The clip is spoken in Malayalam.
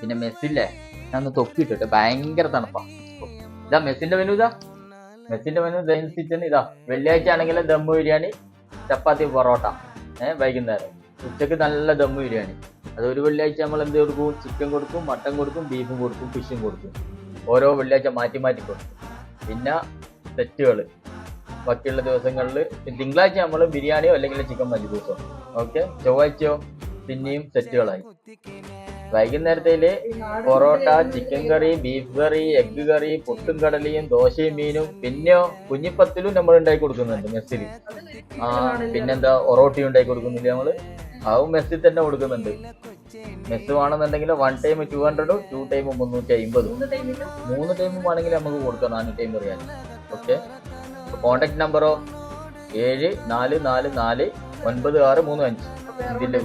പിന്നെ മെസ്സില്ലേ ഞാൻ ഒന്ന് തൊക്കിയിട്ടിട്ട് ഭയങ്കര തണുപ്പാ. ഇതാ മെസ്സിന്റെ മെനു, മെസ്സിന്റെ മെനു ദഹിച്ചിട്ട് ഇതാ. വെള്ളിയാഴ്ച ആണെങ്കിൽ ദമ്മ് ബിരിയാണി, ചപ്പാത്തി, പൊറോട്ട. വൈകുന്നേരം ഉച്ചക്ക് നല്ല ദമ്മ് ബിരിയാണി. അത് ഒരു വെള്ളിയാഴ്ച നമ്മൾ എന്ത് കൊടുക്കും? ചിക്കൻ കൊടുക്കും, മട്ടൻ കൊടുക്കും, ബീഫും കൊടുക്കും, ഫിഷും കൊടുക്കും. ഓരോ വെള്ളിയാഴ്ച മാറ്റി മാറ്റി കൊടുക്കും. പിന്നെ സെറ്റുകൾ ബാക്കിയുള്ള ദിവസങ്ങളിൽ. തിങ്കളാഴ്ച നമ്മൾ ബിരിയാണിയോ അല്ലെങ്കിൽ ചിക്കൻ മജ്ബൂസോ. ഓക്കെ, ചൊവ്വാഴ്ചയോ പിന്നെയും സെറ്റുകളായി. വൈകുന്നേരത്തേല് പൊറോട്ട, ചിക്കൻ കറി, ബീഫ് കറി, എഗ് കറി, പുട്ടും കടലയും ദോശയും മീനും. പിന്നെയോ കുഞ്ഞിപ്പത്തിലും നമ്മൾ ഉണ്ടാക്കി കൊടുക്കുന്നുണ്ട് മെസ്സിൽ. പിന്നെന്താ ഒറോട്ടി ഉണ്ടാക്കി കൊടുക്കുന്നില്ല നമ്മള്, അതും മെസ്സിൽ തന്നെ കൊടുക്കുന്നുണ്ട്. മെസ്സ് വേണമെന്നുണ്ടെങ്കിൽ 1 ടൈം 200, 2 ടൈം 350, 3 ടൈമും വേണമെങ്കിൽ നമുക്ക് കൊടുക്കാം 450 റിയാൽ. ഓക്കെ, കോണ്ടാക്ട് നമ്പറോ 74449635. ഇതിന്റെ